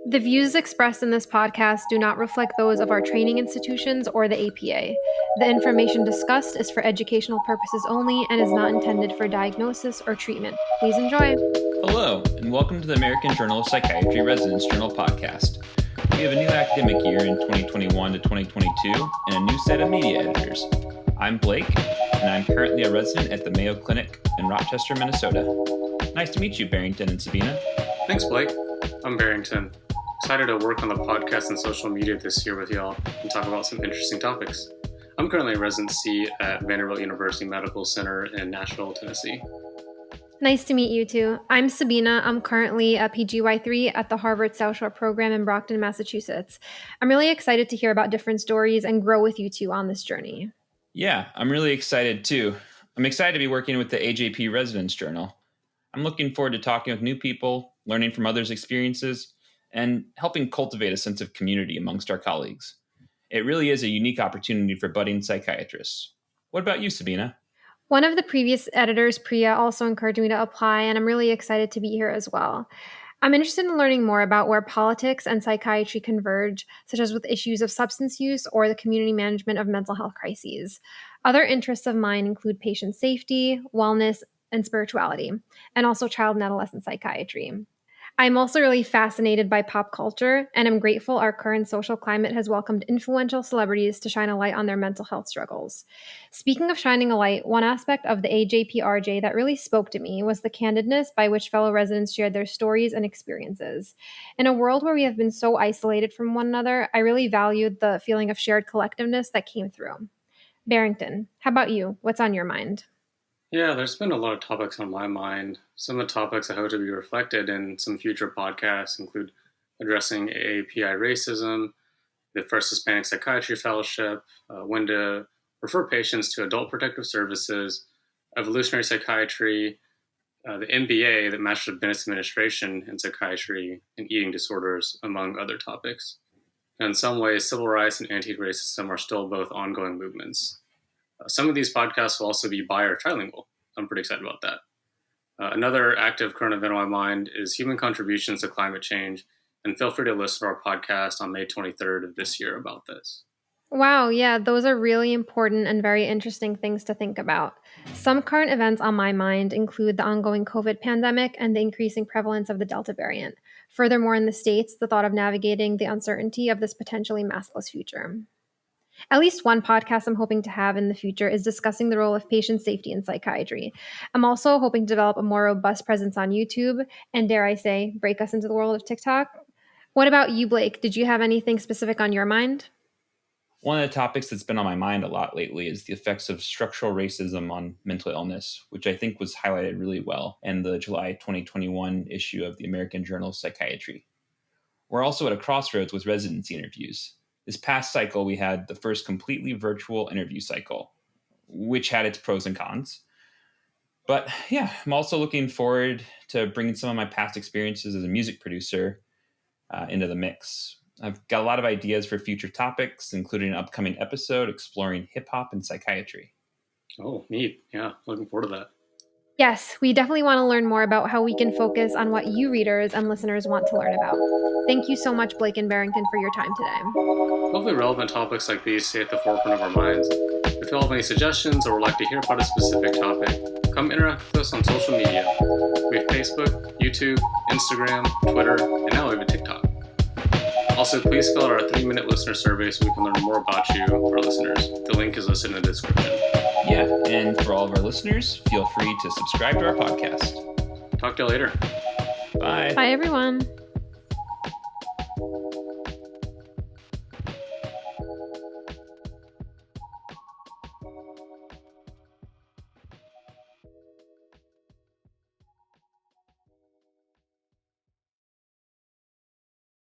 The views expressed in this podcast do not reflect those of our training institutions or the APA. The information discussed is for educational purposes only and is not intended for diagnosis or treatment. Please enjoy. Hello, and welcome to the American Journal of Psychiatry Residence Journal podcast. We have a new academic year in 2021 to 2022 and a new set of media editors. I'm Blake, and I'm currently a resident at the Mayo Clinic in Rochester, Minnesota. Nice to meet you, Barrington and Sabina. Thanks, Blake. I'm Barrington. Excited to work on the podcast and social media this year with y'all and talk about some interesting topics. I'm currently in residency at Vanderbilt University Medical Center in Nashville, Tennessee. Nice to meet you too. I'm Sabina. I'm currently a PGY3 at the Harvard South Shore program in Brockton, Massachusetts. I'm really excited to hear about different stories and grow with you two on this journey. Yeah, I'm really excited too. I'm excited to be working with the AJP Residence Journal. I'm looking forward to talking with new people, learning from others' experiences, and helping cultivate a sense of community amongst our colleagues. It really is a unique opportunity for budding psychiatrists. What about you, Sabina? One of the previous editors, Priya, also encouraged me to apply, and I'm really excited to be here as well. I'm interested in learning more about where politics and psychiatry converge, such as with issues of substance use or the community management of mental health crises. Other interests of mine include patient safety, wellness, and spirituality, and also child and adolescent psychiatry. I'm also really fascinated by pop culture, and I'm grateful our current social climate has welcomed influential celebrities to shine a light on their mental health struggles. Speaking of shining a light, one aspect of the AJPRJ that really spoke to me was the candidness by which fellow residents shared their stories and experiences. In a world where we have been so isolated from one another, I really valued the feeling of shared collectiveness that came through. Barrington, how about you? What's on your mind? Yeah, there's been a lot of topics on my mind. Some of the topics I hope to be reflected in some future podcasts include addressing AAPI racism, the First Hispanic Psychiatry Fellowship, when to refer patients to adult protective services, evolutionary psychiatry, the MBA, the Master of Business Administration in Psychiatry, and eating disorders, among other topics. And in some ways, civil rights and anti-racism are still both ongoing movements. Some of these podcasts will also be bi or trilingual. I'm pretty excited about that. Another active current event on my mind is human contributions to climate change, and feel free to listen to our podcast on May 23rd of this year about this. Wow, yeah, those are really important and very interesting things to think about. Some current events on my mind include the ongoing COVID pandemic and the increasing prevalence of the Delta variant. Furthermore, in the States, the thought of navigating the uncertainty of this potentially maskless future. At least one podcast I'm hoping to have in the future is discussing the role of patient safety in psychiatry. I'm also hoping to develop a more robust presence on YouTube and, dare I say, break us into the world of TikTok. What about you, Blake? Did you have anything specific on your mind? One of the topics that's been on my mind a lot lately is the effects of structural racism on mental illness, which I think was highlighted really well in the July 2021 issue of the American Journal of Psychiatry. We're also at a crossroads with residency interviews. This past cycle, we had the first completely virtual interview cycle, which had its pros and cons. But yeah, I'm also looking forward to bringing some of my past experiences as a music producer into the mix. I've got a lot of ideas for future topics, including an upcoming episode exploring hip hop and psychiatry. Oh, neat. Yeah, looking forward to that. Yes, we definitely want to learn more about how we can focus on what you readers and listeners want to learn about. Thank you so much, Blake and Barrington, for your time today. Hopefully relevant topics like these stay at the forefront of our minds. If you all have any suggestions or would like to hear about a specific topic, come interact with us on social media. We have Facebook, YouTube, Instagram, Twitter, and now we have a TikTok. Also, please fill out our 3-minute listener survey so we can learn more about you, our listeners. The link is listed in the description. Yeah, and for all of our listeners, feel free to subscribe to our podcast. Talk to you later. Bye. Bye, everyone.